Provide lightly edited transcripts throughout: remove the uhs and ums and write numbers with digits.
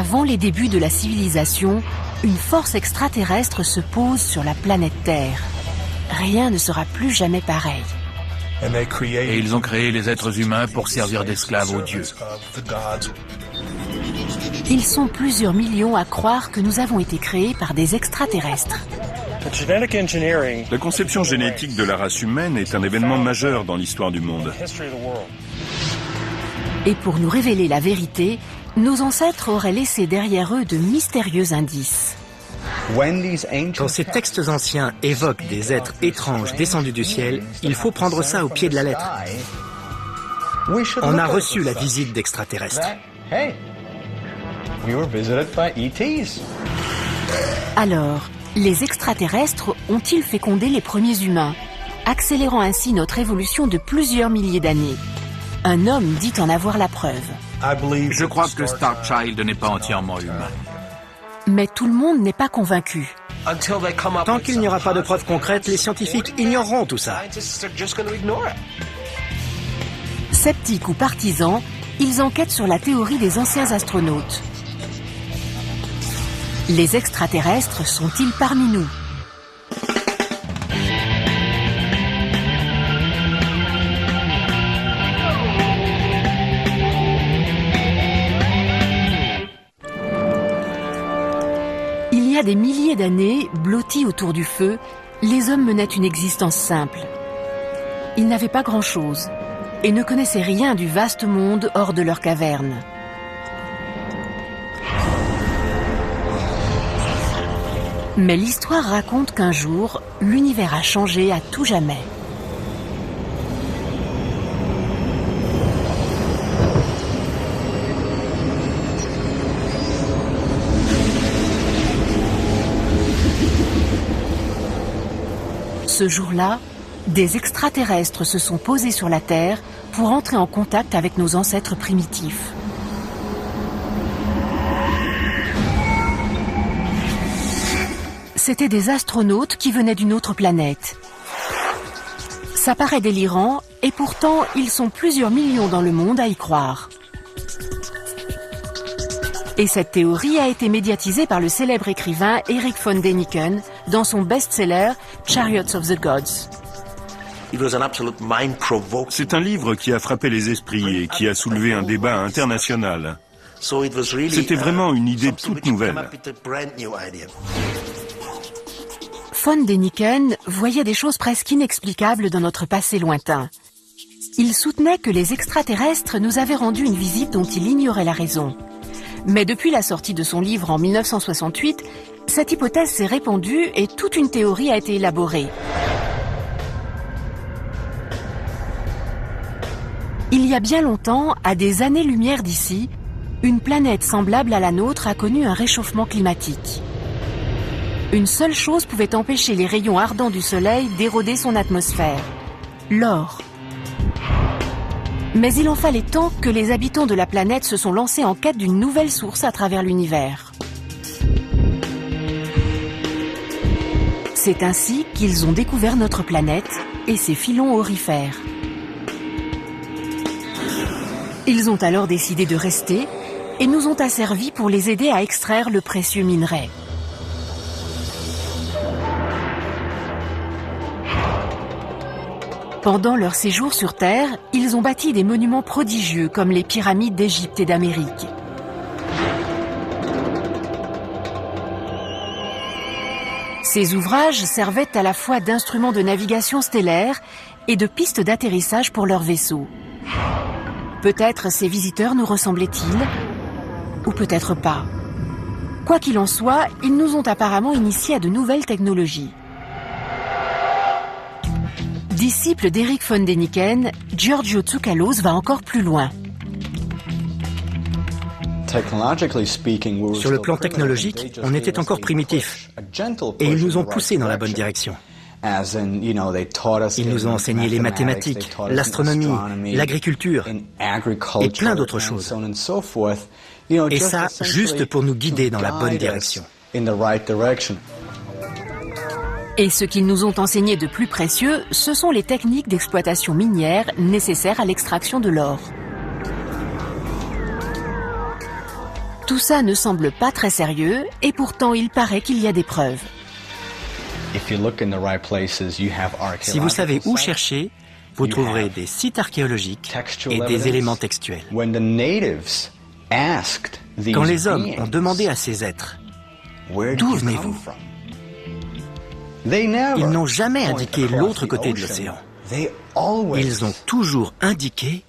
Avant les débuts de la civilisation, une force extraterrestre se pose sur la planète Terre. Rien ne sera plus jamais pareil. Et ils ont créé les êtres humains pour servir d'esclaves aux dieux. Ils sont plusieurs millions à croire que nous avons été créés par des extraterrestres. La conception génétique de la race humaine est un événement majeur dans l'histoire du monde. Et pour nous révéler la vérité, nos ancêtres auraient laissé derrière eux de mystérieux indices. Quand ces textes anciens évoquent des êtres étranges descendus du ciel, il faut prendre ça au pied de la lettre. On a reçu la visite d'extraterrestres. Alors, les extraterrestres ont-ils fécondé les premiers humains, accélérant ainsi notre évolution de plusieurs milliers d'années? Un homme dit en avoir la preuve. Je crois que Starchild n'est pas entièrement humain. Mais tout le monde n'est pas convaincu. Tant qu'il n'y aura pas de preuves concrètes, les scientifiques ignoreront tout ça. Sceptiques ou partisans, ils enquêtent sur la théorie des anciens astronautes. Les extraterrestres sont-ils parmi nous? Il y a des milliers d'années, blottis autour du feu, les hommes menaient une existence simple. Ils n'avaient pas grand-chose et ne connaissaient rien du vaste monde hors de leur caverne. Mais l'histoire raconte qu'un jour, l'univers a changé à tout jamais. Ce jour-là, des extraterrestres se sont posés sur la Terre pour entrer en contact avec nos ancêtres primitifs. C'étaient des astronautes qui venaient d'une autre planète. Ça paraît délirant, et pourtant, ils sont plusieurs millions dans le monde à y croire. Et cette théorie a été médiatisée par le célèbre écrivain Erich von Däniken dans son best-seller Chariots of the Gods. C'est un livre qui a frappé les esprits et qui a soulevé un débat international. C'était vraiment une idée toute nouvelle. Von Däniken voyait des choses presque inexplicables dans notre passé lointain. Il soutenait que les extraterrestres nous avaient rendu une visite dont il ignorait la raison. Mais depuis la sortie de son livre en 1968, cette hypothèse s'est répandue et toute une théorie a été élaborée. Il y a bien longtemps, à des années-lumière d'ici, une planète semblable à la nôtre a connu un réchauffement climatique. Une seule chose pouvait empêcher les rayons ardents du Soleil d'éroder son atmosphère: l'or. Mais il en fallait tant que les habitants de la planète se sont lancés en quête d'une nouvelle source à travers l'univers. C'est ainsi qu'ils ont découvert notre planète et ses filons aurifères. Ils ont alors décidé de rester et nous ont asservis pour les aider à extraire le précieux minerai. Pendant leur séjour sur Terre, ils ont bâti des monuments prodigieux comme les pyramides d'Égypte et d'Amérique. Ces ouvrages servaient à la fois d'instruments de navigation stellaire et de pistes d'atterrissage pour leurs vaisseaux. Peut-être ces visiteurs nous ressemblaient-ils, ou peut-être pas. Quoi qu'il en soit, ils nous ont apparemment initiés à de nouvelles technologies. Disciple d'Erich von Däniken, Giorgio Tsoukalos va encore plus loin. Sur le plan technologique, on était encore primitifs et ils nous ont poussés dans la bonne direction. Ils nous ont enseigné les mathématiques, l'astronomie, l'agriculture et plein d'autres choses. Et ça, juste pour nous guider dans la bonne direction. Et ce qu'ils nous ont enseigné de plus précieux, ce sont les techniques d'exploitation minière nécessaires à l'extraction de l'or. Tout ça ne semble pas très sérieux et pourtant il paraît qu'il y a des preuves. Si vous savez où chercher, vous trouverez des sites archéologiques et des éléments textuels. Quand les hommes ont demandé à ces êtres « D'où venez-vous ?», ils n'ont jamais indiqué l'autre côté de l'océan. Ils ont toujours indiqué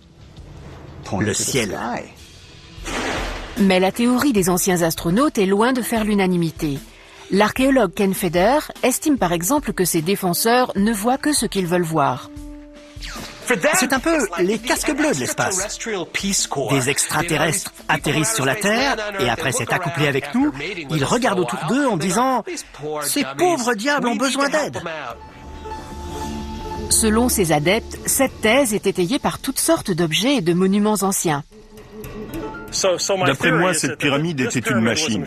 le ciel. Mais la théorie des anciens astronautes est loin de faire l'unanimité. L'archéologue Ken Feder estime par exemple que ses défenseurs ne voient que ce qu'ils veulent voir. C'est un peu les casques bleus de l'espace. Des extraterrestres atterrissent sur la Terre et après s'être accouplés avec nous, ils regardent autour d'eux en disant « Ces pauvres diables ont besoin d'aide ». Selon ces adeptes, cette thèse est étayée par toutes sortes d'objets et de monuments anciens. D'après moi, cette pyramide était une machine.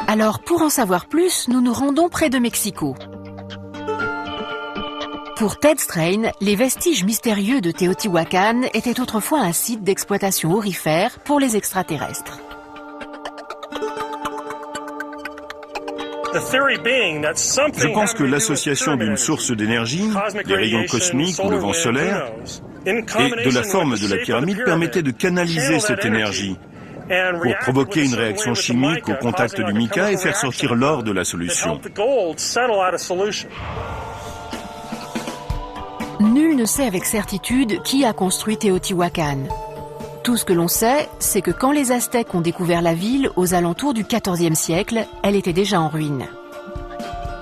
Alors, pour en savoir plus, nous nous rendons près de Mexico. Pour Ted Strain, les vestiges mystérieux de Teotihuacan étaient autrefois un site d'exploitation aurifère pour les extraterrestres. Je pense que l'association d'une source d'énergie, des rayons cosmiques ou le vent solaire, et de la forme de la pyramide permettait de canaliser cette énergie pour provoquer une réaction chimique au contact du mica et faire sortir l'or de la solution. Nul ne sait avec certitude qui a construit Teotihuacan. Tout ce que l'on sait, c'est que quand les Aztèques ont découvert la ville aux alentours du XIVe siècle, elle était déjà en ruine.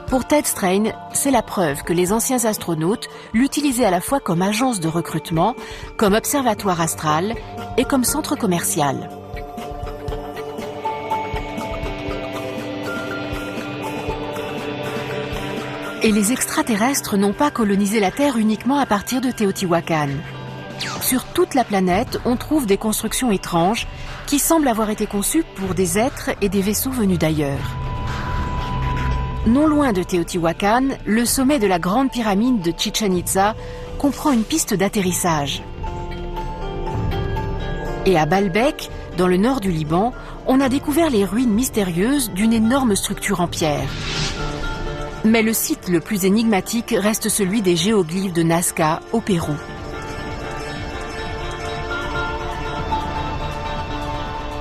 Pour Ted Strain, c'est la preuve que les anciens astronautes l'utilisaient à la fois comme agence de recrutement, comme observatoire astral et comme centre commercial. Et les extraterrestres n'ont pas colonisé la Terre uniquement à partir de Teotihuacan. Sur toute la planète, on trouve des constructions étranges qui semblent avoir été conçues pour des êtres et des vaisseaux venus d'ailleurs. Non loin de Teotihuacan, le sommet de la grande pyramide de Chichen Itza comprend une piste d'atterrissage. Et à Baalbek, dans le nord du Liban, on a découvert les ruines mystérieuses d'une énorme structure en pierre. Mais le site le plus énigmatique reste celui des géoglyphes de Nazca, au Pérou.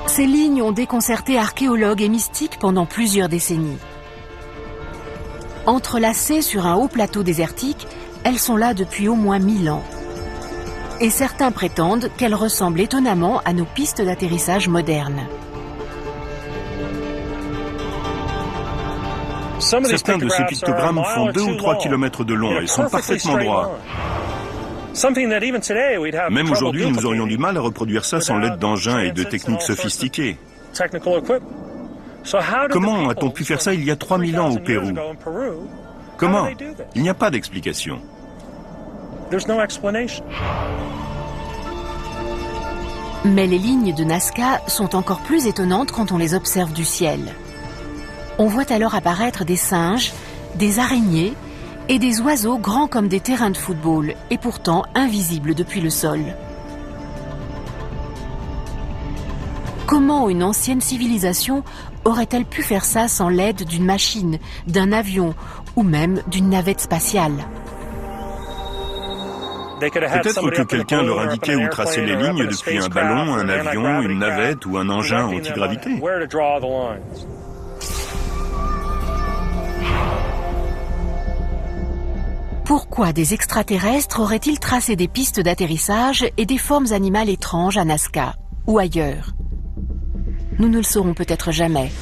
Ces lignes ont déconcerté archéologues et mystiques pendant plusieurs décennies. Entrelacées sur un haut plateau désertique, elles sont là depuis au moins 1000 ans. Et certains prétendent qu'elles ressemblent étonnamment à nos pistes d'atterrissage modernes. Certains de ces pictogrammes font 2 ou 3 kilomètres de long et sont parfaitement droits. Même aujourd'hui, nous aurions du mal à reproduire ça sans l'aide d'engins et de techniques sophistiquées. Comment a-t-on pu faire ça il y a 3000 ans au Pérou? Comment? Il n'y a pas d'explication. Mais les lignes de Nazca sont encore plus étonnantes quand on les observe du ciel. On voit alors apparaître des singes, des araignées et des oiseaux grands comme des terrains de football et pourtant invisibles depuis le sol. Comment une ancienne civilisation aurait-elle pu faire ça sans l'aide d'une machine, d'un avion ou même d'une navette spatiale? Peut-être que quelqu'un leur indiquait où tracer les lignes depuis un ballon, un avion, une navette ou un engin antigravité. Pourquoi des extraterrestres auraient-ils tracé des pistes d'atterrissage et des formes animales étranges à Nazca ou ailleurs? Nous ne le saurons peut-être jamais.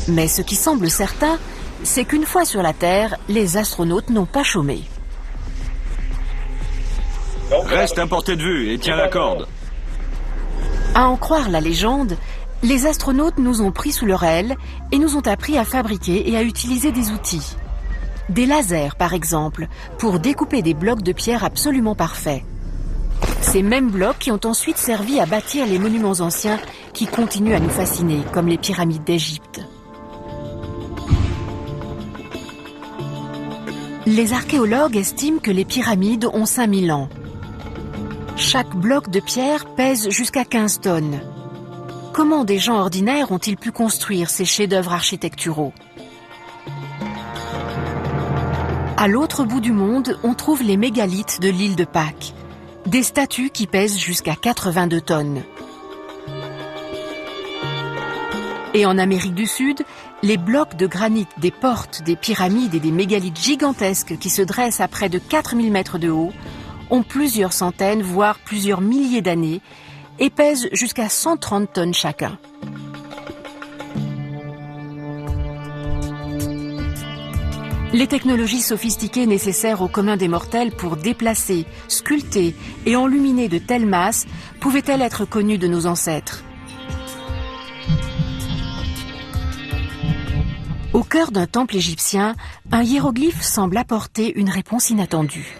Mais ce qui semble certain, c'est qu'une fois sur la Terre, les astronautes n'ont pas chômé. Reste à portée de vue et tiens la corde. À en croire la légende, les astronautes nous ont pris sous leur aile et nous ont appris à fabriquer et à utiliser des outils. Des lasers, par exemple, pour découper des blocs de pierre absolument parfaits. Ces mêmes blocs qui ont ensuite servi à bâtir les monuments anciens qui continuent à nous fasciner, comme les pyramides d'Égypte. Les archéologues estiment que les pyramides ont 5000 ans. Chaque bloc de pierre pèse jusqu'à 15 tonnes. Comment des gens ordinaires ont-ils pu construire ces chefs-d'œuvre architecturaux? À l'autre bout du monde, on trouve les mégalithes de l'île de Pâques, des statues qui pèsent jusqu'à 82 tonnes. Et en Amérique du Sud, les blocs de granit des portes, des pyramides et des mégalithes gigantesques qui se dressent à près de 4000 mètres de haut ont plusieurs centaines, voire plusieurs milliers d'années et pèsent jusqu'à 130 tonnes chacun. Les technologies sophistiquées nécessaires au commun des mortels pour déplacer, sculpter et enluminer de telles masses pouvaient-elles être connues de nos ancêtres? Au cœur d'un temple égyptien, un hiéroglyphe semble apporter une réponse inattendue.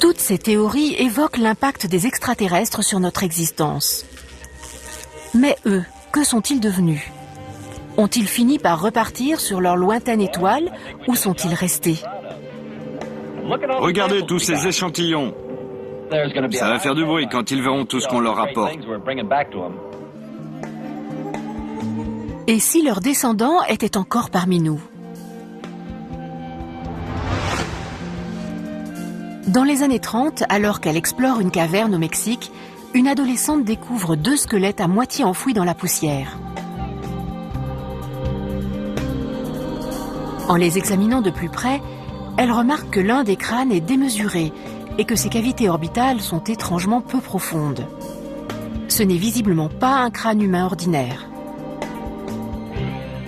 Toutes ces théories évoquent l'impact des extraterrestres sur notre existence. Mais eux, que sont-ils devenus? Ont-ils fini par repartir sur leur lointaine étoile ou sont-ils restés? Regardez tous ces échantillons. Ça va faire du bruit quand ils verront tout ce qu'on leur rapporte. Et si leurs descendants étaient encore parmi nous? Dans les années 30, alors qu'elle explore une caverne au Mexique, une adolescente découvre 2 squelettes à moitié enfouis dans la poussière. En les examinant de plus près, elle remarque que l'un des crânes est démesuré et que ses cavités orbitales sont étrangement peu profondes. Ce n'est visiblement pas un crâne humain ordinaire.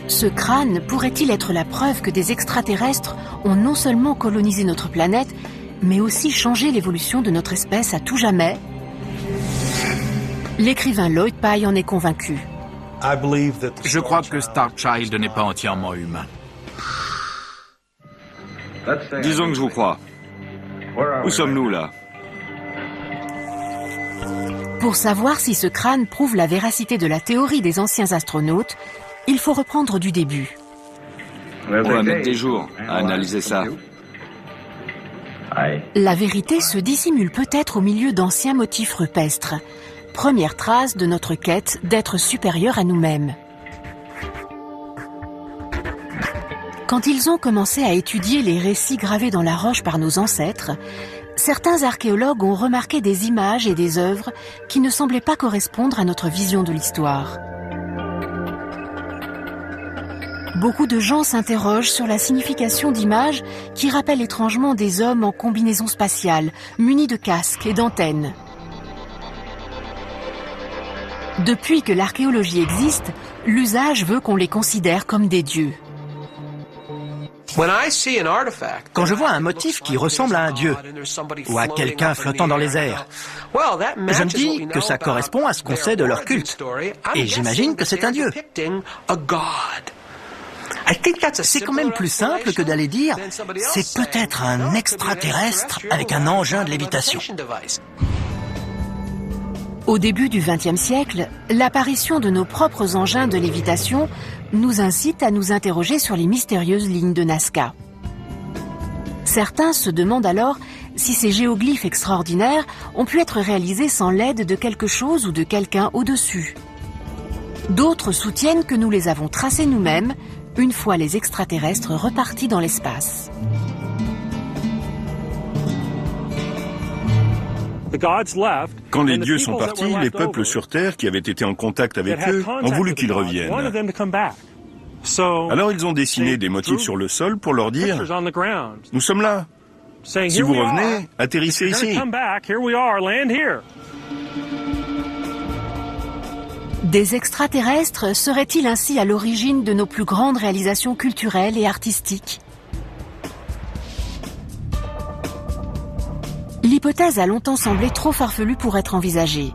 Ce crâne pourrait-il être la preuve que des extraterrestres ont non seulement colonisé notre planète, mais aussi changé l'évolution de notre espèce à tout jamais? L'écrivain Lloyd Pye en est convaincu. Je crois que Starchild n'est pas entièrement humain. Disons que je vous crois. Où sommes-nous là? Pour savoir si ce crâne prouve la véracité de la théorie des anciens astronautes, il faut reprendre du début. On va mettre des jours à analyser ça. La vérité se dissimule peut-être au milieu d'anciens motifs rupestres, première trace de notre quête d'être supérieur à nous-mêmes. Quand ils ont commencé à étudier les récits gravés dans la roche par nos ancêtres, certains archéologues ont remarqué des images et des œuvres qui ne semblaient pas correspondre à notre vision de l'histoire. Beaucoup de gens s'interrogent sur la signification d'images qui rappellent étrangement des hommes en combinaison spatiale, munis de casques et d'antennes. Depuis que l'archéologie existe, l'usage veut qu'on les considère comme des dieux. Quand je vois un motif qui ressemble à un dieu ou à quelqu'un flottant dans les airs, je me dis que ça correspond à ce qu'on sait de leur culte. Et j'imagine que c'est un dieu. C'est quand même plus simple que d'aller dire « c'est peut-être un extraterrestre avec un engin de lévitation ». Au début du XXe siècle, l'apparition de nos propres engins de lévitation nous incite à nous interroger sur les mystérieuses lignes de Nazca. Certains se demandent alors si ces géoglyphes extraordinaires ont pu être réalisés sans l'aide de quelque chose ou de quelqu'un au-dessus. D'autres soutiennent que nous les avons tracés nous-mêmes, une fois les extraterrestres repartis dans l'espace. Quand les dieux sont partis, les peuples sur Terre qui avaient été en contact avec eux ont voulu qu'ils reviennent. Alors ils ont dessiné des motifs sur le sol pour leur dire « Nous sommes là. Si vous revenez, atterrissez ici. » Des extraterrestres seraient-ils ainsi à l'origine de nos plus grandes réalisations culturelles et artistiques? L'hypothèse a longtemps semblé trop farfelue pour être envisagée.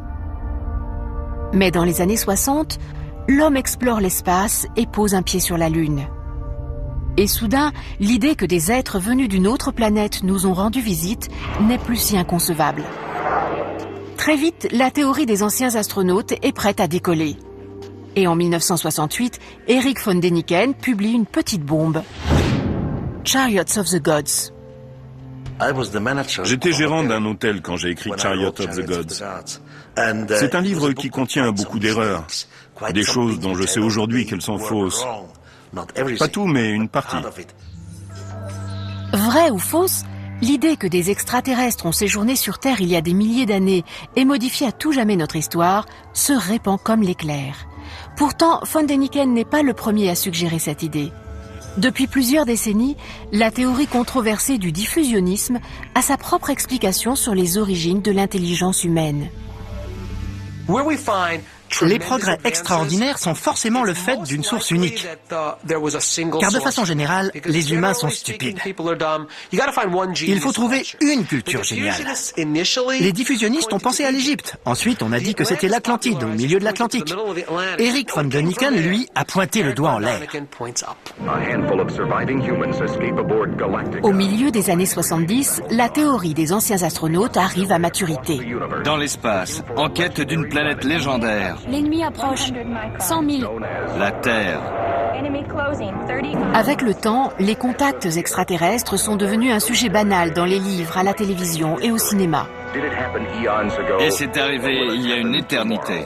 Mais dans les années 60, l'homme explore l'espace et pose un pied sur la Lune. Et soudain, l'idée que des êtres venus d'une autre planète nous ont rendu visite n'est plus si inconcevable. Très vite, la théorie des anciens astronautes est prête à décoller. Et en 1968, Erich von Däniken publie une petite bombe, Chariots of the Gods. J'étais gérant d'un hôtel quand j'ai écrit Chariot of the Gods. C'est un livre qui contient beaucoup d'erreurs, des choses dont je sais aujourd'hui qu'elles sont fausses. Pas tout, mais une partie. Vrai ou fausse, l'idée que des extraterrestres ont séjourné sur Terre il y a des milliers d'années et modifié à tout jamais notre histoire se répand comme l'éclair. Pourtant, von Däniken n'est pas le premier à suggérer cette idée. Depuis plusieurs décennies, la théorie controversée du diffusionnisme a sa propre explication sur les origines de l'intelligence humaine. Les progrès extraordinaires sont forcément le fait d'une source unique. Car de façon générale, les humains sont stupides. Il faut trouver une culture géniale. Les diffusionnistes ont pensé à l'Égypte. Ensuite, on a dit que c'était l'Atlantide, au milieu de l'Atlantique. Eric von Däniken, lui, a pointé le doigt en l'air. Au milieu des années 70, la théorie des anciens astronautes arrive à maturité. Dans l'espace, en quête d'une planète légendaire. L'ennemi approche. 100 000. La Terre. Avec le temps, les contacts extraterrestres sont devenus un sujet banal dans les livres, à la télévision et au cinéma. Et c'est arrivé il y a une éternité.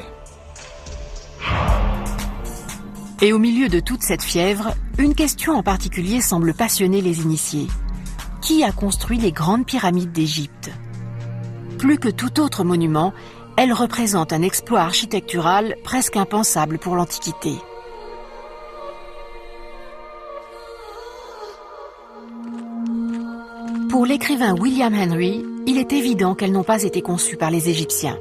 Et au milieu de toute cette fièvre, une question en particulier semble passionner les initiés. Qui a construit les grandes pyramides d'Égypte? Plus que tout autre monument, elles représentent un exploit architectural presque impensable pour l'Antiquité. Pour l'écrivain William Henry, il est évident qu'elles n'ont pas été conçues par les Égyptiens.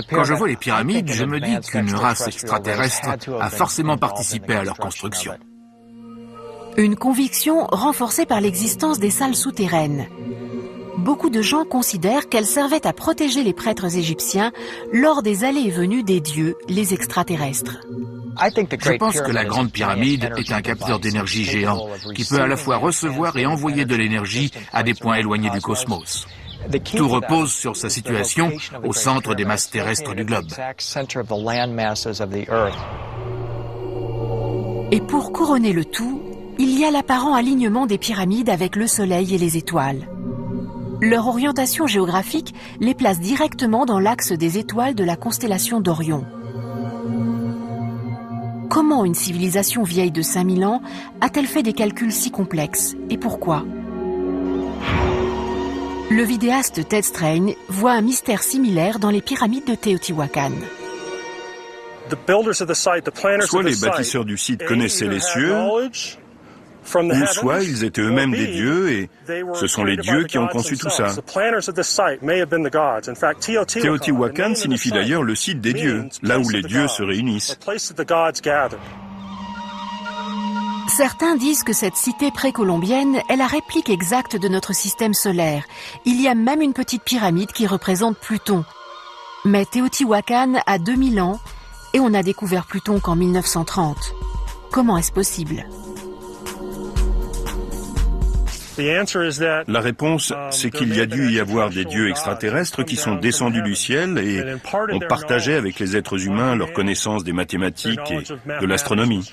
Quand je vois les pyramides, je me dis qu'une race extraterrestre a forcément participé à leur construction. Une conviction renforcée par l'existence des salles souterraines. Beaucoup de gens considèrent qu'elles servaient à protéger les prêtres égyptiens lors des allées et venues des dieux, les extraterrestres. Je pense que la Grande Pyramide est un capteur d'énergie géant qui peut à la fois recevoir et envoyer de l'énergie à des points éloignés du cosmos. Tout repose sur sa situation au centre des masses terrestres du globe. Et pour couronner le tout, il y a l'apparent alignement des pyramides avec le soleil et les étoiles. Leur orientation géographique les place directement dans l'axe des étoiles de la constellation d'Orion. Comment une civilisation vieille de 5000 ans a-t-elle fait des calculs si complexes et pourquoi? Le vidéaste Ted Strain voit un mystère similaire dans les pyramides de Teotihuacan. Soit les bâtisseurs du site connaissaient les cieux, ou soit ils étaient eux-mêmes des dieux et ce sont les dieux qui ont conçu tout ça. Teotihuacan signifie d'ailleurs le site des dieux, là où les dieux se réunissent. Certains disent que cette cité précolombienne est la réplique exacte de notre système solaire. Il y a même une petite pyramide qui représente Pluton. Mais Teotihuacan a 2000 ans et on a découvert Pluton qu'en 1930. Comment est-ce possible ? La réponse, c'est qu'il y a dû y avoir des dieux extraterrestres qui sont descendus du ciel et ont partagé avec les êtres humains leur connaissance des mathématiques et de l'astronomie.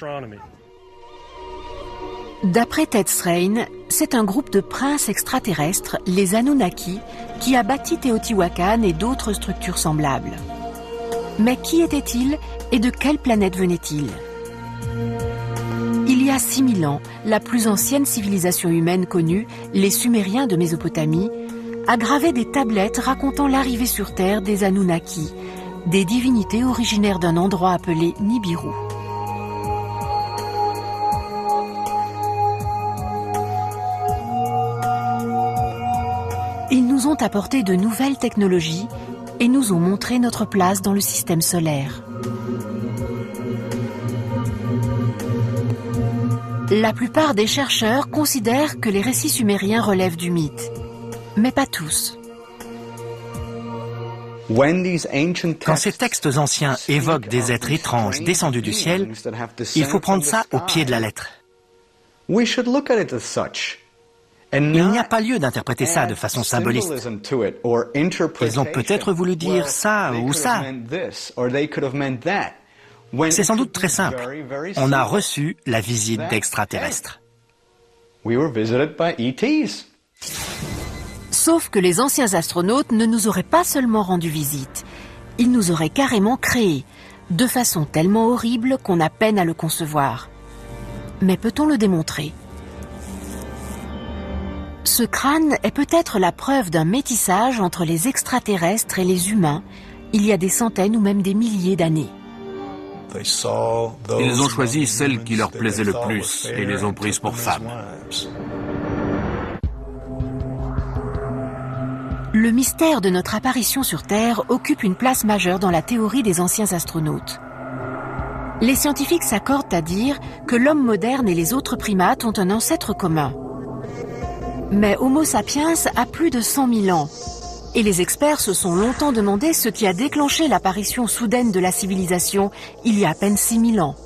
D'après Ted Strain, c'est un groupe de princes extraterrestres, les Anunnaki, qui a bâti Teotihuacan et d'autres structures semblables. Mais qui étaient-ils et de quelle planète venaient-ils ? Il y a 6000 ans, la plus ancienne civilisation humaine connue, les Sumériens de Mésopotamie, a gravé des tablettes racontant l'arrivée sur Terre des Anunnaki, des divinités originaires d'un endroit appelé Nibiru. Ils nous ont apporté de nouvelles technologies et nous ont montré notre place dans le système solaire. La plupart des chercheurs considèrent que les récits sumériens relèvent du mythe, mais pas tous. Quand ces textes anciens évoquent des êtres étranges descendus du ciel, il faut prendre ça au pied de la lettre. Il n'y a pas lieu d'interpréter ça de façon symboliste. Ils ont peut-être voulu dire ça ou ça. C'est sans doute très simple. On a reçu la visite d'extraterrestres. Sauf que les anciens astronautes ne nous auraient pas seulement rendu visite, ils nous auraient carrément créés, de façon tellement horrible qu'on a peine à le concevoir. Mais peut-on le démontrer ? Ce crâne est peut-être la preuve d'un métissage entre les extraterrestres et les humains, il y a des centaines ou même des milliers d'années. Ils ont choisi celle qui leur plaisait le plus et les ont prises pour femmes. Le mystère de notre apparition sur Terre occupe une place majeure dans la théorie des anciens astronautes. Les scientifiques s'accordent à dire que l'homme moderne et les autres primates ont un ancêtre commun. Mais Homo sapiens a plus de 100 000 ans. Et les experts se sont longtemps demandé ce qui a déclenché l'apparition soudaine de la civilisation il y a à peine 6 000 ans.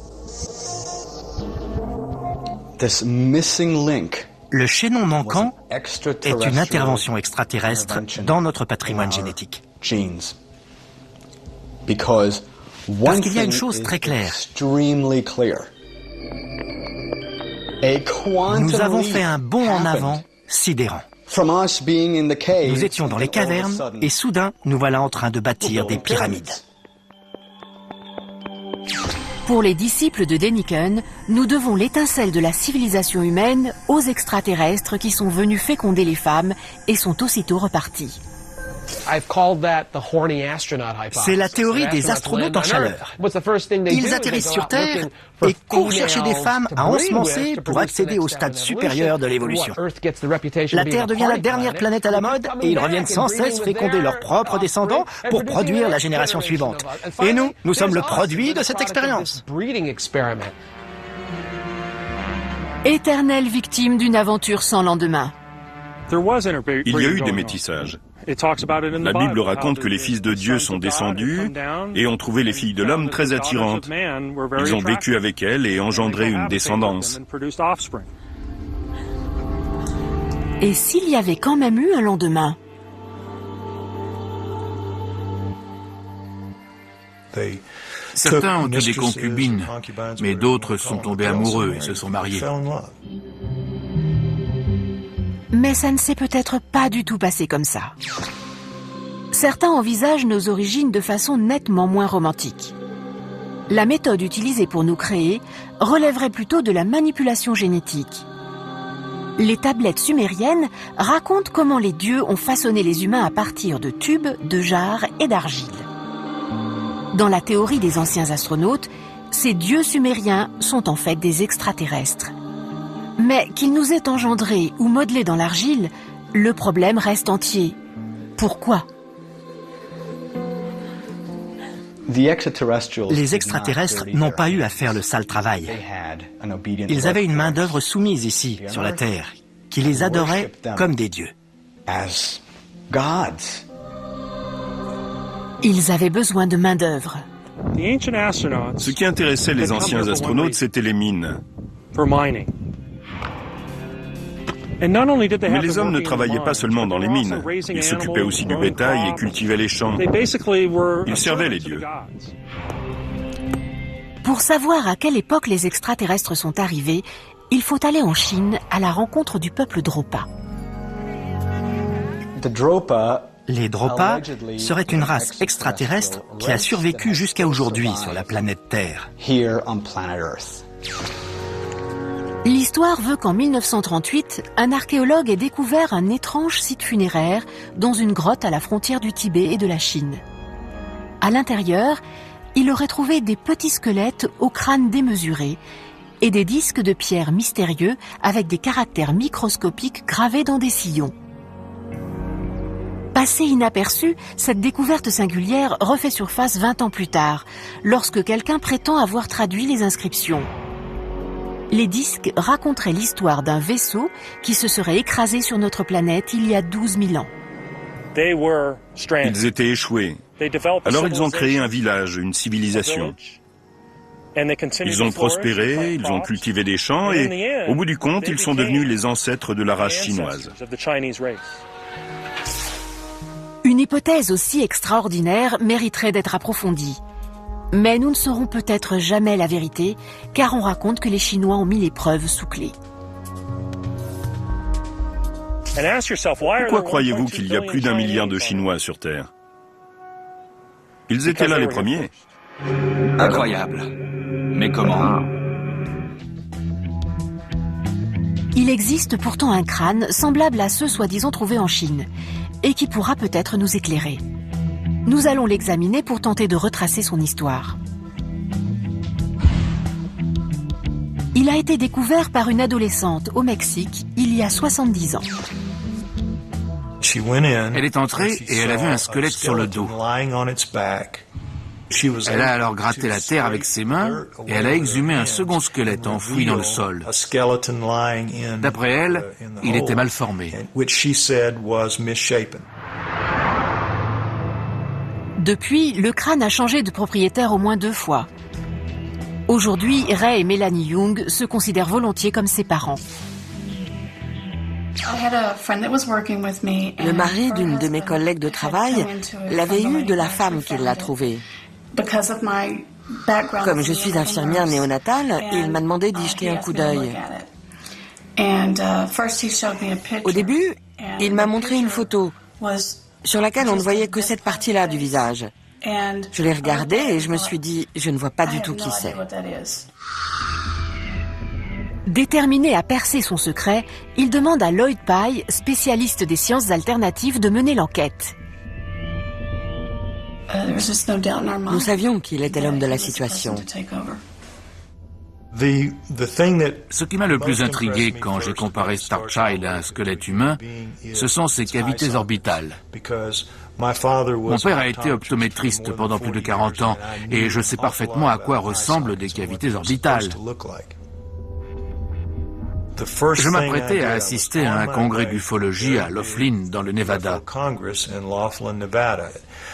Le chaînon manquant est une intervention extraterrestre dans notre patrimoine génétique. Parce qu'il y a une chose très claire. Nous avons fait un bond en avant sidérant. Nous étions dans les cavernes et soudain, nous voilà en train de bâtir des pyramides. Pour les disciples de Däniken, nous devons l'étincelle de la civilisation humaine aux extraterrestres qui sont venus féconder les femmes et sont aussitôt repartis. C'est la théorie des astronautes en chaleur. Ils atterrissent sur Terre et courent chercher des femmes à ensemencer pour accéder au stade supérieur de l'évolution. La Terre devient la dernière planète à la mode et ils reviennent sans cesse féconder leurs propres descendants pour produire la génération suivante. Et nous sommes le produit de cette expérience. Éternelle victime d'une aventure sans lendemain. Il y a eu des métissages. La Bible raconte que les fils de Dieu sont descendus et ont trouvé les filles de l'homme très attirantes. Ils ont vécu avec elles et engendré une descendance. Et s'il y avait quand même eu un lendemain ? Certains ont eu des concubines, mais d'autres sont tombés amoureux et se sont mariés. Mais ça ne s'est peut-être pas du tout passé comme ça. Certains envisagent nos origines de façon nettement moins romantique. La méthode utilisée pour nous créer relèverait plutôt de la manipulation génétique. Les tablettes sumériennes racontent comment les dieux ont façonné les humains à partir de tubes, de jarres et d'argile. Dans la théorie des anciens astronautes, ces dieux sumériens sont en fait des extraterrestres. Mais qu'ils nous aient engendrés ou modelés dans l'argile, le problème reste entier. Pourquoi ? Les extraterrestres n'ont pas eu à faire le sale travail. Ils avaient une main-d'œuvre soumise ici, sur la Terre, qui les adorait comme des dieux. Ils avaient besoin de main-d'œuvre. Ce qui intéressait les anciens astronautes, c'était les mines. Mais les hommes ne travaillaient pas seulement dans les mines. Ils s'occupaient aussi du bétail et cultivaient les champs. Ils servaient les dieux. Pour savoir à quelle époque les extraterrestres sont arrivés, il faut aller en Chine à la rencontre du peuple Dropa. Les Dropa seraient une race extraterrestre qui a survécu jusqu'à aujourd'hui sur la planète Terre. L'histoire veut qu'en 1938, un archéologue ait découvert un étrange site funéraire dans une grotte à la frontière du Tibet et de la Chine. À l'intérieur, il aurait trouvé des petits squelettes au crâne démesuré et des disques de pierre mystérieux avec des caractères microscopiques gravés dans des sillons. Passée inaperçue, cette découverte singulière refait surface 20 ans plus tard, lorsque quelqu'un prétend avoir traduit les inscriptions. Les disques raconteraient l'histoire d'un vaisseau qui se serait écrasé sur notre planète il y a 12 000 ans. Ils étaient échoués. Alors ils ont créé un village, une civilisation. Ils ont prospéré, ils ont cultivé des champs et, au bout du compte, ils sont devenus les ancêtres de la race chinoise. Une hypothèse aussi extraordinaire mériterait d'être approfondie. Mais nous ne saurons peut-être jamais la vérité, car on raconte que les Chinois ont mis les preuves sous clé. Pourquoi croyez-vous qu'il y a plus d'1 milliard de Chinois sur Terre? Ils étaient là les premiers. Incroyable. Mais comment? Il existe pourtant un crâne semblable à ceux soi-disant trouvés en Chine et qui pourra peut-être nous éclairer. Nous allons l'examiner pour tenter de retracer son histoire. Il a été découvert par une adolescente au Mexique il y a 70 ans. Elle est entrée et elle a vu un squelette sur le dos. Elle a alors gratté la terre avec ses mains et elle a exhumé un second squelette enfoui dans le sol. D'après elle, il était mal formé. Depuis, le crâne a changé de propriétaire au moins 2 fois. Aujourd'hui, Ray et Melanie Young se considèrent volontiers comme ses parents. Le mari d'une de mes collègues de travail l'avait eu de la femme qui l'a trouvé. Comme je suis infirmière néonatale, il m'a demandé d'y jeter un coup d'œil. Au début, il m'a montré une photo sur laquelle on ne voyait que cette partie-là du visage. Je l'ai regardée et je me suis dit, je ne vois pas du tout qui c'est. Déterminé à percer son secret, il demande à Lloyd Pye, spécialiste des sciences alternatives, de mener l'enquête. Nous savions qu'il était l'homme de la situation. Ce qui m'a le plus intrigué quand j'ai comparé Starchild à un squelette humain, ce sont ses cavités orbitales. Mon père a été optométriste pendant plus de 40 ans et je sais parfaitement à quoi ressemblent des cavités orbitales. Je m'apprêtais à assister à un congrès d'ufologie à Laughlin, dans le Nevada.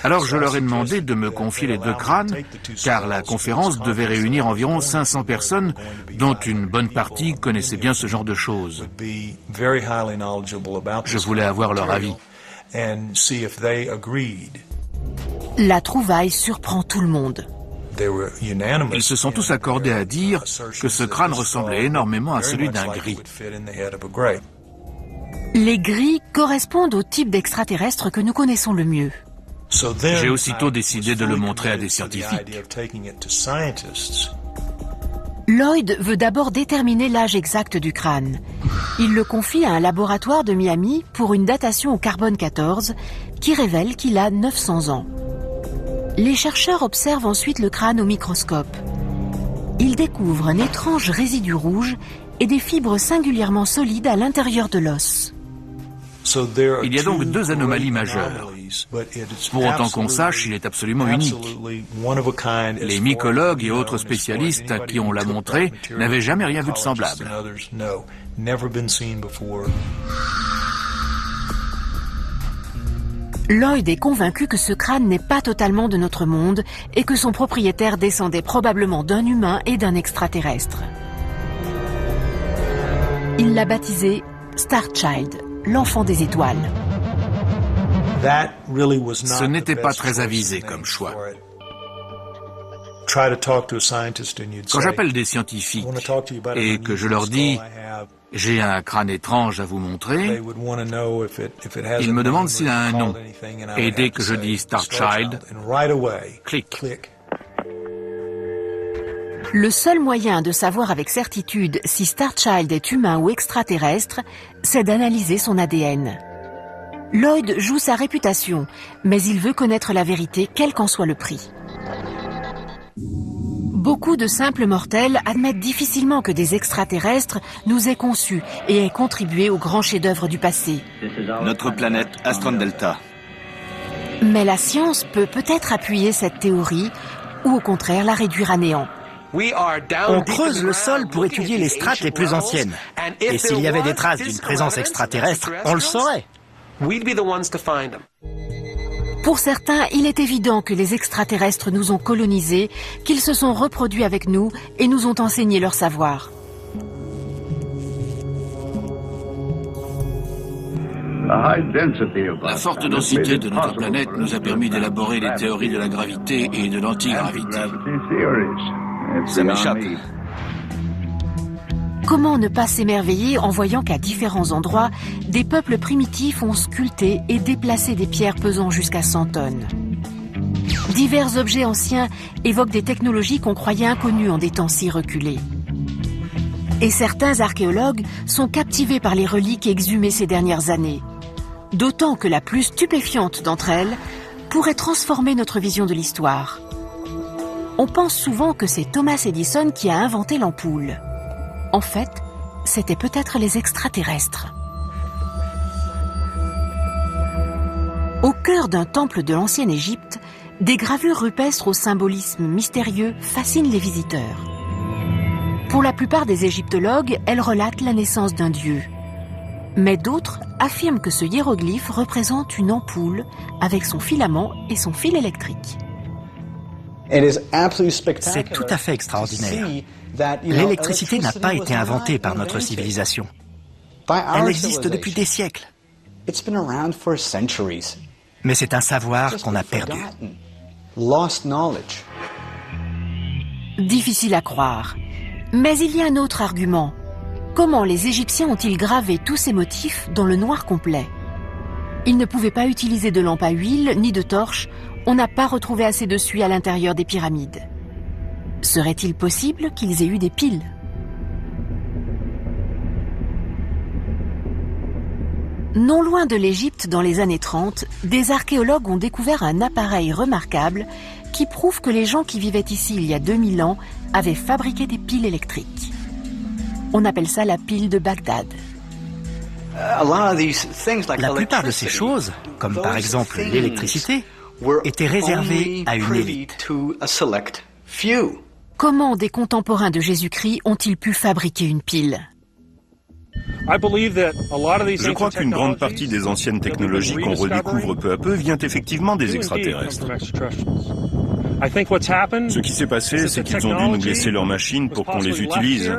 Alors je leur ai demandé de me confier les 2 crânes, car la conférence devait réunir environ 500 personnes, dont une bonne partie connaissait bien ce genre de choses. Je voulais avoir leur avis. La trouvaille surprend tout le monde. Ils se sont tous accordés à dire que ce crâne ressemblait énormément à celui d'un gris. Les gris correspondent au type d'extraterrestre que nous connaissons le mieux. J'ai aussitôt décidé de le montrer à des scientifiques. Lloyd veut d'abord déterminer l'âge exact du crâne. Il le confie à un laboratoire de Miami pour une datation au carbone 14 qui révèle qu'il a 900 ans. Les chercheurs observent ensuite le crâne au microscope. Ils découvrent un étrange résidu rouge et des fibres singulièrement solides à l'intérieur de l'os. Il y a donc 2 anomalies majeures. Pour autant qu'on sache, il est absolument unique. Les mycologues et autres spécialistes à qui on l'a montré n'avaient jamais rien vu de semblable. Lloyd est convaincu que ce crâne n'est pas totalement de notre monde et que son propriétaire descendait probablement d'un humain et d'un extraterrestre. Il l'a baptisé Starchild, l'enfant des étoiles. Ce n'était pas très avisé comme choix. Quand j'appelle des scientifiques et que je leur dis « j'ai un crâne étrange à vous montrer », ils me demandent s'il a un nom. Et dès que je dis Starchild, clic. Le seul moyen de savoir avec certitude si Starchild est humain ou extraterrestre, c'est d'analyser son ADN. Lloyd joue sa réputation, mais il veut connaître la vérité, quel qu'en soit le prix. Beaucoup de simples mortels admettent difficilement que des extraterrestres nous aient conçus et aient contribué aux grands chefs-d'œuvre du passé. Notre planète Astron Delta. Mais la science peut peut-être appuyer cette théorie ou au contraire la réduire à néant. On creuse le sol pour étudier les strates les plus anciennes. Et s'il y avait des traces d'une présence extraterrestre, on le saurait. Pour certains, il est évident que les extraterrestres nous ont colonisés, qu'ils se sont reproduits avec nous et nous ont enseigné leur savoir. La forte densité de notre planète nous a permis d'élaborer les théories de la gravité et de l'antigravité. Ça m'échappe. Comment ne pas s'émerveiller en voyant qu'à différents endroits, des peuples primitifs ont sculpté et déplacé des pierres pesant jusqu'à 100 tonnes. Divers objets anciens évoquent des technologies qu'on croyait inconnues en des temps si reculés. Et certains archéologues sont captivés par les reliques exhumées ces dernières années. D'autant que la plus stupéfiante d'entre elles pourrait transformer notre vision de l'histoire. On pense souvent que c'est Thomas Edison qui a inventé l'ampoule. En fait, c'était peut-être les extraterrestres. Au cœur d'un temple de l'ancienne Égypte, des gravures rupestres au symbolisme mystérieux fascinent les visiteurs. Pour la plupart des égyptologues, elles relatent la naissance d'un dieu. Mais d'autres affirment que ce hiéroglyphe représente une ampoule avec son filament et son fil électrique. C'est tout à fait extraordinaire. L'électricité n'a pas été inventée par notre civilisation. Elle existe depuis des siècles. Mais c'est un savoir qu'on a perdu. Difficile à croire. Mais il y a un autre argument. Comment les Égyptiens ont-ils gravé tous ces motifs dans le noir complet? Ils ne pouvaient pas utiliser de lampe à huile ni de torche. On n'a pas retrouvé assez de suie à l'intérieur des pyramides. Serait-il possible qu'ils aient eu des piles? Non loin de l'Égypte, dans les années 30, des archéologues ont découvert un appareil remarquable qui prouve que les gens qui vivaient ici il y a 2000 ans avaient fabriqué des piles électriques. On appelle ça la pile de Bagdad. La plupart de ces choses, comme par exemple l'électricité, étaient réservées à une élite. Comment des contemporains de Jésus-Christ ont-ils pu fabriquer une pile? Je crois qu'une grande partie des anciennes technologies qu'on redécouvre peu à peu vient effectivement des extraterrestres. Ce qui s'est passé, c'est qu'ils ont dû nous laisser leurs machines pour qu'on les utilise.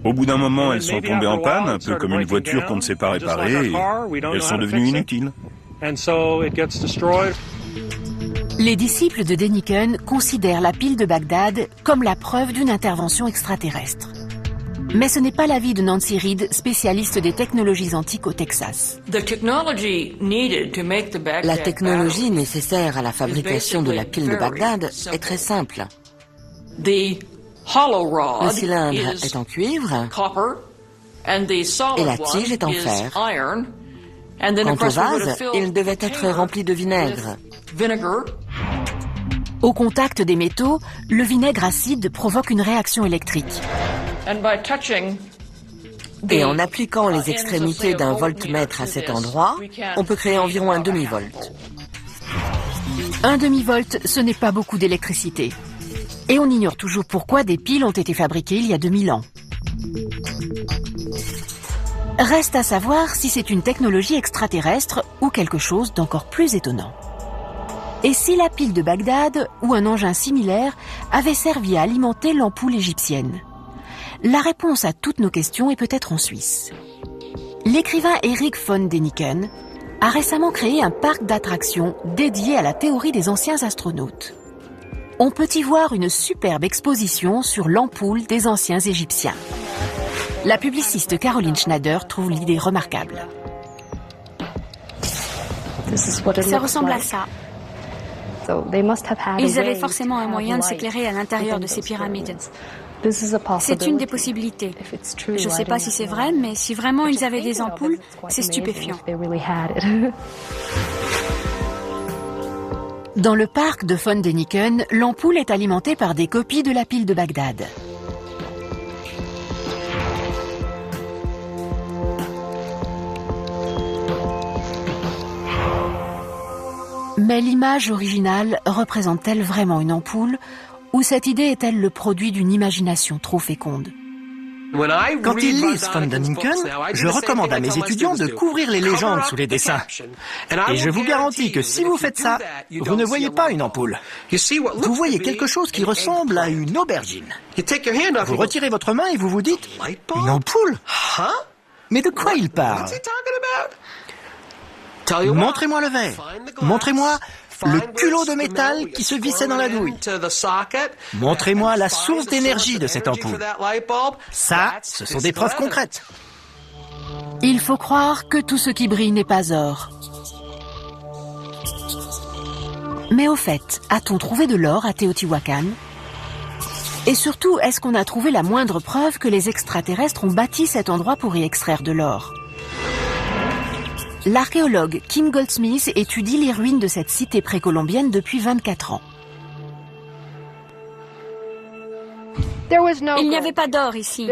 Au bout d'un moment, elles sont tombées en panne, un peu comme une voiture qu'on ne sait pas réparer, et elles sont devenues inutiles. Les disciples de Deniken considèrent la pile de Bagdad comme la preuve d'une intervention extraterrestre. Mais ce n'est pas l'avis de Nancy Reed, spécialiste des technologies antiques au Texas. La technologie nécessaire à la fabrication de la pile de Bagdad est très simple. Le cylindre est en cuivre et la tige est en fer. Quant au vase, il devait être rempli de vinaigre. Au contact des métaux, le vinaigre acide provoque une réaction électrique. Et en appliquant les extrémités d'un voltmètre à cet endroit, on peut créer environ un demi-volt. Un demi-volt, ce n'est pas beaucoup d'électricité. Et on ignore toujours pourquoi des piles ont été fabriquées il y a 2000 ans. Reste à savoir si c'est une technologie extraterrestre ou quelque chose d'encore plus étonnant. Et si la pile de Bagdad ou un engin similaire avait servi à alimenter l'ampoule égyptienne? La réponse à toutes nos questions est peut-être en Suisse. L'écrivain Erich von Däniken a récemment créé un parc d'attractions dédié à la théorie des anciens astronautes. On peut y voir une superbe exposition sur l'ampoule des anciens Égyptiens. La publiciste Caroline Schneider trouve l'idée remarquable. Ça ressemble à ça. Ils avaient forcément un moyen de s'éclairer à l'intérieur de ces pyramides. C'est une des possibilités. Je ne sais pas si c'est vrai, mais si vraiment ils avaient des ampoules, c'est stupéfiant. Dans le parc de von Däniken, l'ampoule est alimentée par des copies de la pile de Bagdad. Mais l'image originale représente-t-elle vraiment une ampoule, ou cette idée est-elle le produit d'une imagination trop féconde? Quand ils lisent von Däniken, je recommande à mes étudiants de couvrir les légendes sous les dessins. Et je vous garantis que si vous faites ça, vous ne voyez pas une ampoule. Vous voyez quelque chose qui ressemble à une aubergine. Vous retirez votre main et vous vous dites « Une ampoule ? Mais de quoi il parle ?» Montrez-moi le verre. Montrez-moi le culot de métal qui se vissait dans la douille. Montrez-moi la source d'énergie de cette ampoule. Ça, ce sont des preuves concrètes. Il faut croire que tout ce qui brille n'est pas or. Mais au fait, a-t-on trouvé de l'or à Teotihuacan? Et surtout, est-ce qu'on a trouvé la moindre preuve que les extraterrestres ont bâti cet endroit pour y extraire de l'or? L'archéologue Kim Goldsmith étudie les ruines de cette cité précolombienne depuis 24 ans. Il n'y avait pas d'or ici.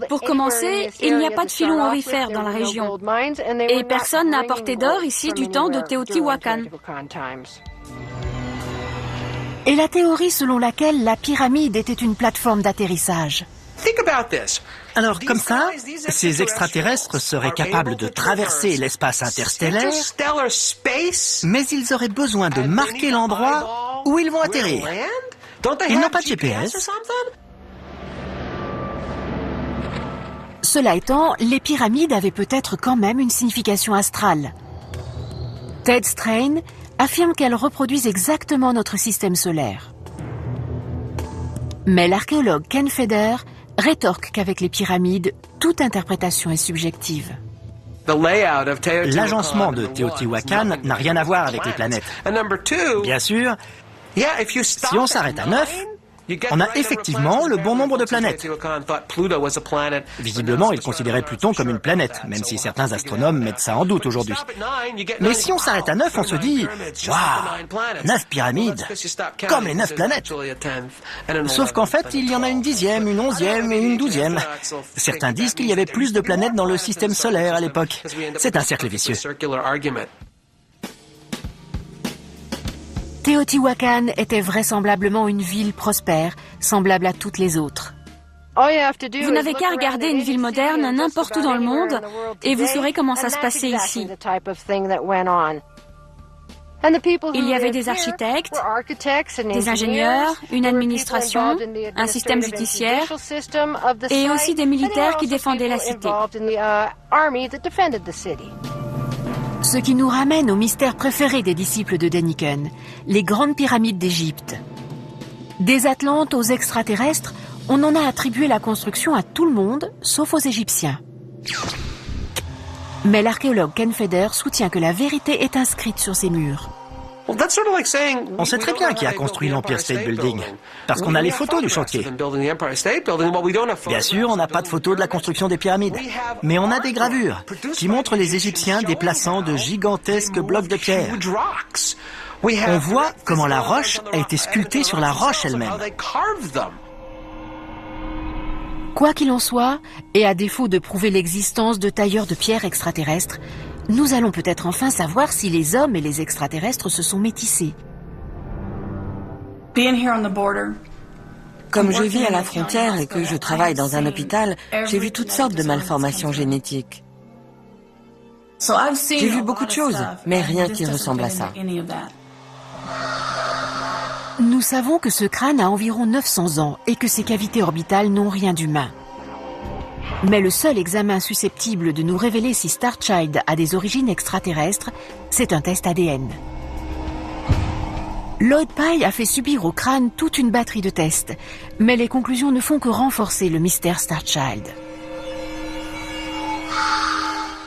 Pour commencer, il n'y a pas de filon aurifère dans la région. Et personne n'a apporté d'or ici du temps de Teotihuacan. Et la théorie selon laquelle la pyramide était une plateforme d'atterrissage? Alors comme ça, ces extraterrestres seraient capables de traverser l'espace interstellaire, mais ils auraient besoin de marquer l'endroit où ils vont atterrir. Ils n'ont pas de GPS. Cela étant, les pyramides avaient peut-être quand même une signification astrale. Ted Strain affirme qu'elles reproduisent exactement notre système solaire. Mais l'archéologue Ken Feder rétorque qu'avec les pyramides, toute interprétation est subjective. L'agencement de Teotihuacan n'a rien à voir avec les planètes. Bien sûr, si on s'arrête à 9, on a effectivement le bon nombre de planètes. Visiblement, ils considéraient Pluton comme une planète, même si certains astronomes mettent ça en doute aujourd'hui. Mais si on s'arrête à 9, on se dit « Waouh, 9 pyramides, comme les 9 planètes !» Sauf qu'en fait, il y en a une 10e, une 11e et une 12e. Certains disent qu'il y avait plus de planètes dans le système solaire à l'époque. C'est un cercle vicieux. Teotihuacan était vraisemblablement une ville prospère, semblable à toutes les autres. Vous n'avez qu'à regarder une ville moderne n'importe où dans le monde et vous saurez comment ça se passait ici. Il y avait des architectes, des ingénieurs, une administration, un système judiciaire et aussi des militaires qui défendaient la cité. Ce qui nous ramène au mystère préféré des disciples de Deniken, les grandes pyramides d'Égypte. Des Atlantes aux extraterrestres, on en a attribué la construction à tout le monde, sauf aux Égyptiens. Mais l'archéologue Ken Feder soutient que la vérité est inscrite sur ces murs. On sait très bien qui a construit l'Empire State Building, parce qu'on a les photos du chantier. Bien sûr, on n'a pas de photos de la construction des pyramides, mais on a des gravures qui montrent les Égyptiens déplaçant de gigantesques blocs de pierre. On voit comment la roche a été sculptée sur la roche elle-même. Quoi qu'il en soit, et à défaut de prouver l'existence de tailleurs de pierre extraterrestres, nous allons peut-être enfin savoir si les hommes et les extraterrestres se sont métissés. Comme je vis à la frontière et que je travaille dans un hôpital, j'ai vu toutes sortes de malformations génétiques. J'ai vu beaucoup de choses, mais rien qui ressemble à ça. Nous savons que ce crâne a environ 900 ans et que ses cavités orbitales n'ont rien d'humain. Mais le seul examen susceptible de nous révéler si Starchild a des origines extraterrestres, c'est un test ADN. Lloyd Pye a fait subir au crâne toute une batterie de tests, mais les conclusions ne font que renforcer le mystère Starchild.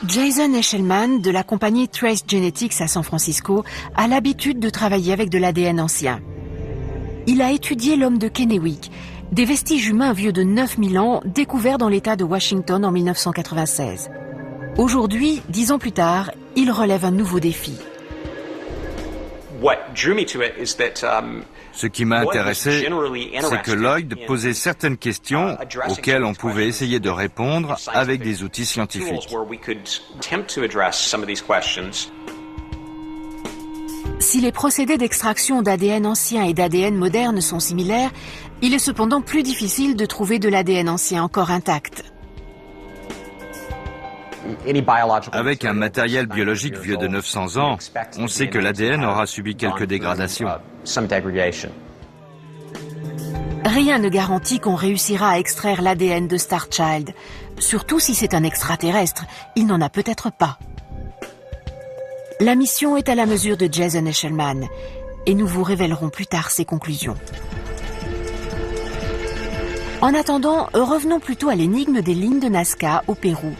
Jason Eshelman, de la compagnie Trace Genetics à San Francisco, a l'habitude de travailler avec de l'ADN ancien. Il a étudié l'homme de Kennewick, des vestiges humains vieux de 9000 ans découverts dans l'État de Washington en 1996. Aujourd'hui, 10 ans plus tard, il relève un nouveau défi. Ce qui m'a intéressé, c'est que Lloyd posait certaines questions auxquelles on pouvait essayer de répondre avec des outils scientifiques. Si les procédés d'extraction d'ADN ancien et d'ADN moderne sont similaires, il est cependant plus difficile de trouver de l'ADN ancien encore intact. Avec un matériel biologique vieux de 900 ans, on sait que l'ADN aura subi quelques dégradations. Rien ne garantit qu'on réussira à extraire l'ADN de Starchild, surtout si c'est un extraterrestre. Il n'en a peut-être pas. La mission est à la mesure de Jason Eshelman et nous vous révélerons plus tard ses conclusions. En attendant, revenons plutôt à l'énigme des lignes de Nazca au Pérou.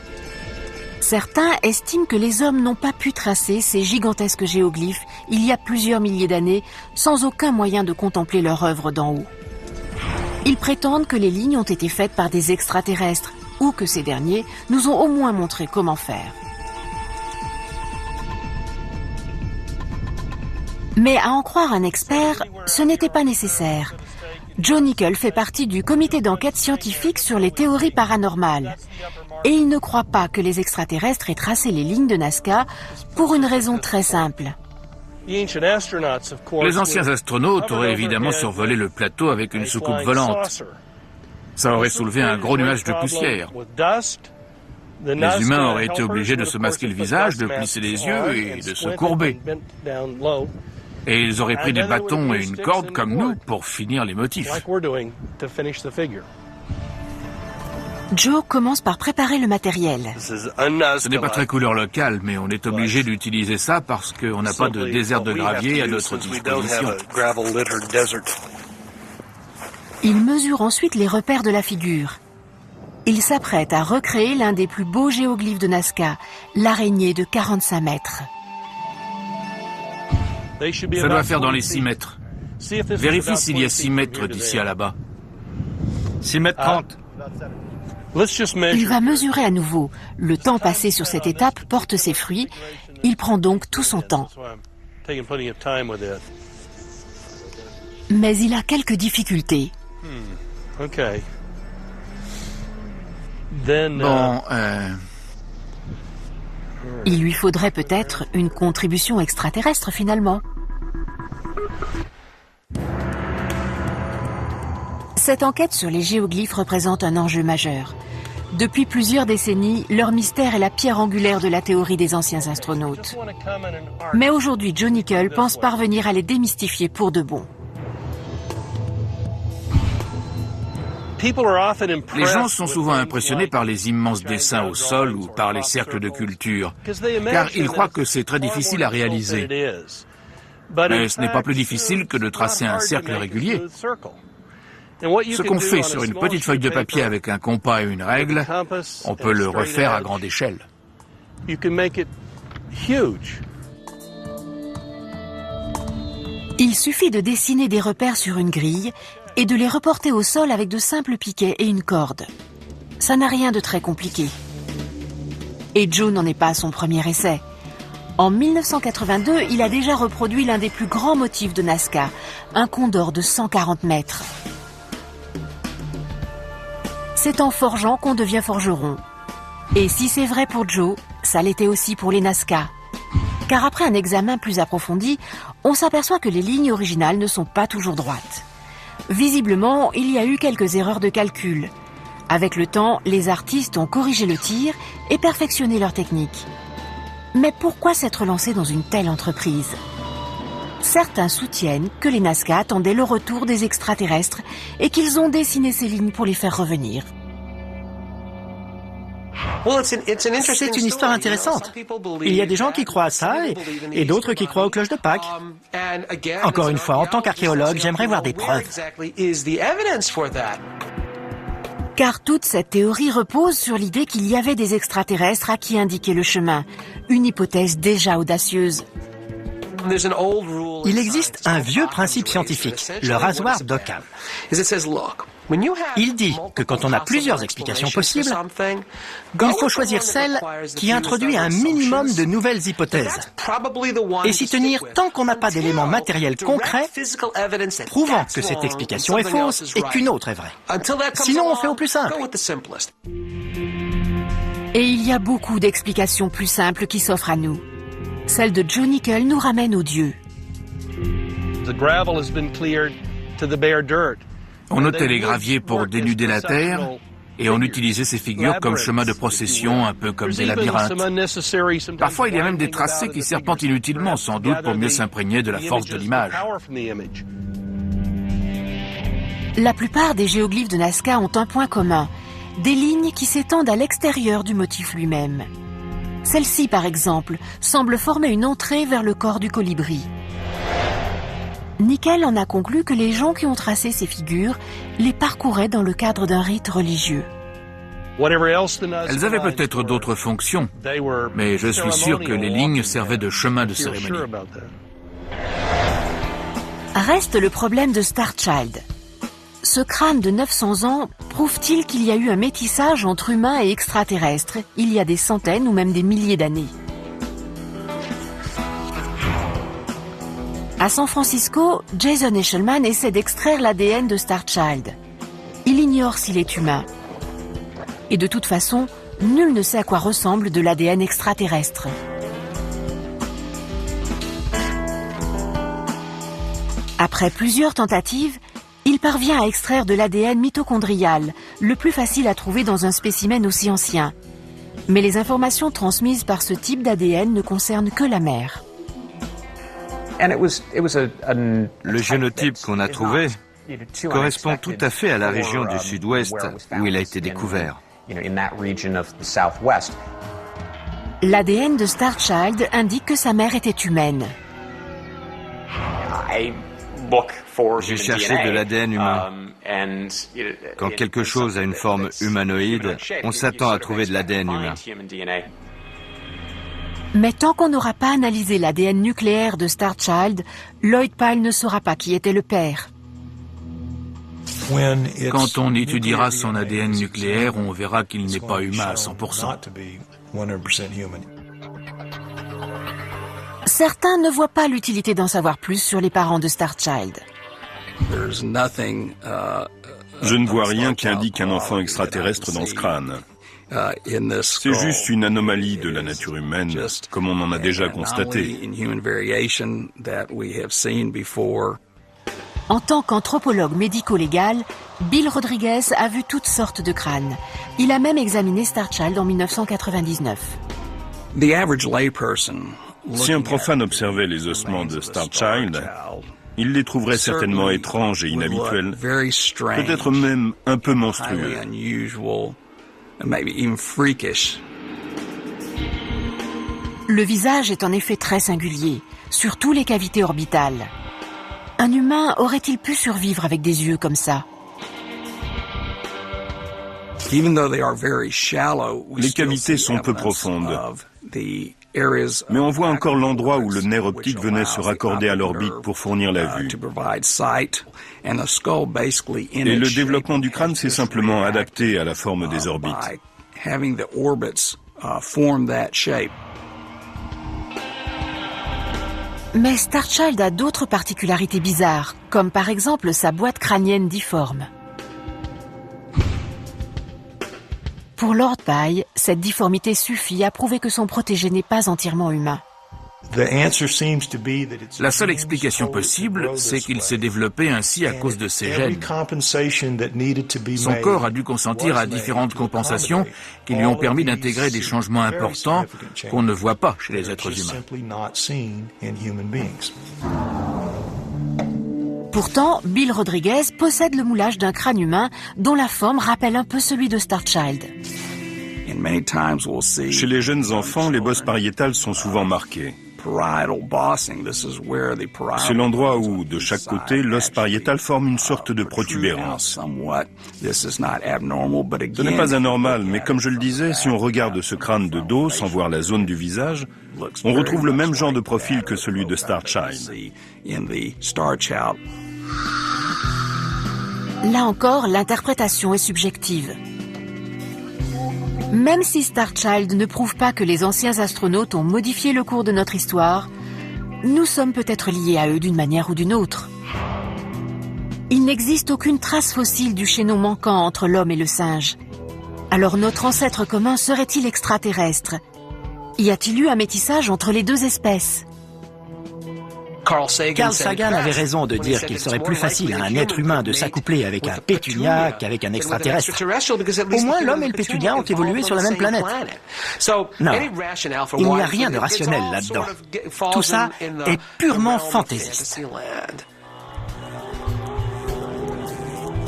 Certains estiment que les hommes n'ont pas pu tracer ces gigantesques géoglyphes il y a plusieurs milliers d'années sans aucun moyen de contempler leur œuvre d'en haut. Ils prétendent que les lignes ont été faites par des extraterrestres ou que ces derniers nous ont au moins montré comment faire. Mais à en croire un expert, ce n'était pas nécessaire. Joe Nickell fait partie du comité d'enquête scientifique sur les théories paranormales. Et il ne croit pas que les extraterrestres aient tracé les lignes de Nazca pour une raison très simple. Les anciens astronautes auraient évidemment survolé le plateau avec une soucoupe volante. Ça aurait soulevé un gros nuage de poussière. Les humains auraient été obligés de se masquer le visage, de plisser les yeux et de se courber. Et ils auraient pris des bâtons et une corde comme nous pour finir les motifs. Joe commence par préparer le matériel. Ce n'est pas très couleur locale, mais on est obligé d'utiliser ça parce qu'on n'a pas de désert de gravier à notre disposition. Il mesure ensuite les repères de la figure. Il s'apprête à recréer l'un des plus beaux géoglyphes de Nazca, l'araignée de 45 mètres. Ça doit faire dans les 6 mètres. Vérifie s'il y a 6 mètres d'ici à là-bas. 6 mètres 30. Il va mesurer à nouveau. Le temps passé sur cette étape porte ses fruits. Il prend donc tout son temps. Mais il a quelques difficultés. Bon, Il lui faudrait peut-être une contribution extraterrestre finalement. Cette enquête sur les géoglyphes représente un enjeu majeur. Depuis plusieurs décennies, leur mystère est la pierre angulaire de la théorie des anciens astronautes. Mais aujourd'hui, Joe Nickell pense parvenir à les démystifier pour de bon. les gens sont souvent impressionnés par les immenses dessins au sol ou par les cercles de culture, car ils croient que c'est très difficile à réaliser. Mais ce n'est pas plus difficile que de tracer un cercle régulier. Ce qu'on fait sur une petite feuille de papier avec un compas et une règle, on peut le refaire à grande échelle. Il suffit de dessiner des repères sur une grille et de les reporter au sol avec de simples piquets et une corde. Ça n'a rien de très compliqué. Et Joe n'en est pas à son premier essai. En 1982, il a déjà reproduit l'un des plus grands motifs de Nazca, un condor de 140 mètres. C'est en forgeant qu'on devient forgeron. Et si c'est vrai pour Joe, ça l'était aussi pour les Nazca. Car après un examen plus approfondi, on s'aperçoit que les lignes originales ne sont pas toujours droites. Visiblement, il y a eu quelques erreurs de calcul. Avec le temps, les artistes ont corrigé le tir et perfectionné leur technique. Mais pourquoi s'être lancé dans une telle entreprise ? Certains soutiennent que les Nazca attendaient le retour des extraterrestres et qu'ils ont dessiné ces lignes pour les faire revenir. C'est une histoire intéressante. Il y a des gens qui croient à ça et d'autres qui croient aux cloches de Pâques. Encore une fois, en tant qu'archéologue, j'aimerais voir des preuves. Car toute cette théorie repose sur l'idée qu'il y avait des extraterrestres à qui indiquer le chemin, une hypothèse déjà audacieuse. Il existe un vieux principe scientifique, le rasoir d'Occam. Il dit que quand on a plusieurs explications possibles, il faut choisir celle qui introduit un minimum de nouvelles hypothèses et s'y tenir tant qu'on n'a pas d'éléments matériels concrets prouvant que cette explication est fausse et qu'une autre est vraie. Sinon, on fait au plus simple. Et il y a beaucoup d'explications plus simples qui s'offrent à nous. Celle de Joe Nickell nous ramène aux dieux. On ôtait les graviers pour dénuder la terre et on utilisait ces figures comme chemin de procession, un peu comme des labyrinthes. Parfois, il y a même des tracés qui serpentent inutilement, sans doute pour mieux s'imprégner de la force de l'image. La plupart des géoglyphes de Nazca ont un point commun, des lignes qui s'étendent à l'extérieur du motif lui-même. Celle-ci, par exemple, semble former une entrée vers le corps du colibri. Nickel en a conclu que les gens qui ont tracé ces figures les parcouraient dans le cadre d'un rite religieux. Elles avaient peut-être d'autres fonctions, mais je suis sûr que les lignes servaient de chemin de cérémonie. Reste le problème de Starchild. Ce crâne de 900 ans prouve-t-il qu'il y a eu un métissage entre humains et extraterrestres il y a des centaines ou même des milliers d'années? À San Francisco, Jason Eshelman essaie d'extraire l'ADN de Starchild. Il ignore s'il est humain. Et de toute façon, nul ne sait à quoi ressemble de l'ADN extraterrestre. Après plusieurs tentatives, il parvient à extraire de l'ADN mitochondrial, le plus facile à trouver dans un spécimen aussi ancien. Mais les informations transmises par ce type d'ADN ne concernent que la mère. Le génotype qu'on a trouvé correspond tout à fait à la région du sud-ouest où il a été découvert. L'ADN de Starchild indique que sa mère était humaine. J'ai cherché de l'ADN humain. Quand quelque chose a une forme humanoïde, on s'attend à trouver de l'ADN humain. Mais tant qu'on n'aura pas analysé l'ADN nucléaire de Starchild, Lloyd Pyle ne saura pas qui était le père. Quand on étudiera son ADN nucléaire, on verra qu'il n'est pas humain à 100%. Certains ne voient pas l'utilité d'en savoir plus sur les parents de Starchild. Je ne vois rien qui indique un enfant extraterrestre dans ce crâne. C'est juste une anomalie de la nature humaine, comme on en a déjà constaté. En tant qu'anthropologue médico-légal, Bill Rodriguez a vu toutes sortes de crânes. Il a même examiné Starchild en 1999. Si un profane observait les ossements de Starchild, il les trouverait certainement étranges et inhabituels, peut-être même un peu monstrueux. Le visage est en effet très singulier, surtout les cavités orbitales. Un humain aurait-il pu survivre avec des yeux comme ça? Les cavités sont peu profondes, mais on voit encore l'endroit où le nerf optique venait se raccorder à l'orbite pour fournir la vue. Et le développement du crâne s'est simplement adapté à la forme des orbites. Mais Starchild a d'autres particularités bizarres, comme par exemple sa boîte crânienne difforme. Pour Lord Pye, cette difformité suffit à prouver que son protégé n'est pas entièrement humain. La seule explication possible, c'est qu'il s'est développé ainsi à cause de ses gènes. Son corps a dû consentir à différentes compensations qui lui ont permis d'intégrer des changements importants qu'on ne voit pas chez les êtres humains. Pourtant, Bill Rodriguez possède le moulage d'un crâne humain dont la forme rappelle un peu celui de Starchild. Chez les jeunes enfants, les bosses pariétales sont souvent marquées. C'est l'endroit où, de chaque côté, l'os pariétal forme une sorte de protubérance. Ce n'est pas anormal, mais comme je le disais, si on regarde ce crâne de dos sans voir la zone du visage, on retrouve le même genre de profil que celui de Starchild. Là encore, l'interprétation est subjective. Même si Starchild ne prouve pas que les anciens astronautes ont modifié le cours de notre histoire, nous sommes peut-être liés à eux d'une manière ou d'une autre. Il n'existe aucune trace fossile du chaînon manquant entre l'homme et le singe. Alors notre ancêtre commun serait-il extraterrestre? Y a-t-il eu un métissage entre les deux espèces? Carl Sagan avait raison de dire qu'il serait plus facile à un être humain de s'accoupler avec un pétunia qu'avec un extraterrestre. Au moins, l'homme et le pétunia ont évolué sur la même planète. Non, il n'y a rien de rationnel là-dedans. Tout ça est purement fantaisiste.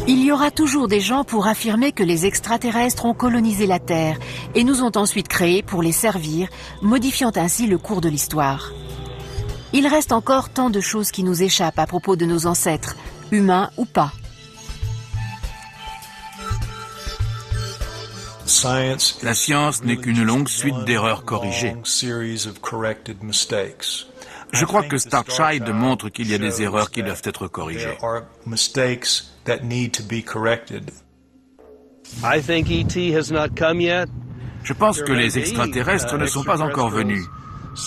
Il y aura toujours des gens pour affirmer que les extraterrestres ont colonisé la Terre et nous ont ensuite créés pour les servir, modifiant ainsi le cours de l'histoire. Il reste encore tant de choses qui nous échappent à propos de nos ancêtres, humains ou pas. La science n'est qu'une longue suite d'erreurs corrigées. Je crois que Starchild montre qu'il y a des erreurs qui doivent être corrigées. Je pense que les extraterrestres ne sont pas encore venus.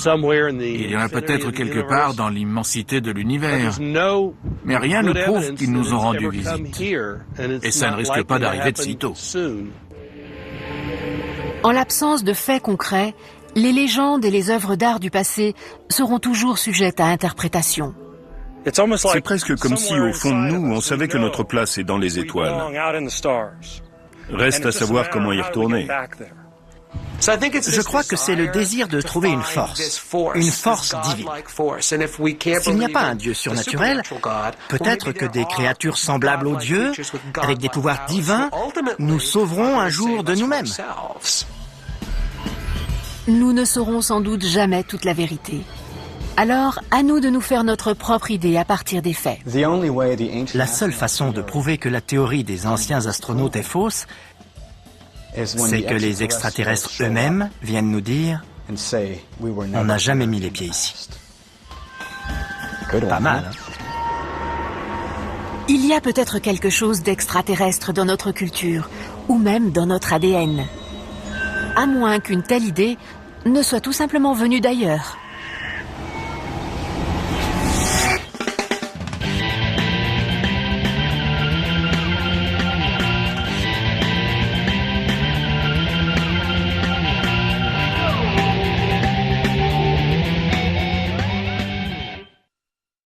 Il y en a peut-être quelque part dans l'immensité de l'univers, mais rien ne prouve qu'ils nous ont rendu visite. Et ça ne risque pas d'arriver de sitôt. En l'absence de faits concrets, les légendes et les œuvres d'art du passé seront toujours sujettes à interprétation. C'est presque comme si, au fond de nous, on savait que notre place est dans les étoiles. Reste à savoir comment y retourner. Je crois que c'est le désir de trouver une force divine. S'il n'y a pas un Dieu surnaturel, peut-être que des créatures semblables aux dieux, avec des pouvoirs divins, nous sauveront un jour de nous-mêmes. Nous ne saurons sans doute jamais toute la vérité. Alors, à nous de nous faire notre propre idée à partir des faits. La seule façon de prouver que la théorie des anciens astronautes est fausse, c'est que les extraterrestres eux-mêmes viennent nous dire « On n'a jamais mis les pieds ici ». Pas mal, hein? Il y a peut-être quelque chose d'extraterrestre dans notre culture, ou même dans notre ADN. À moins qu'une telle idée ne soit tout simplement venue d'ailleurs.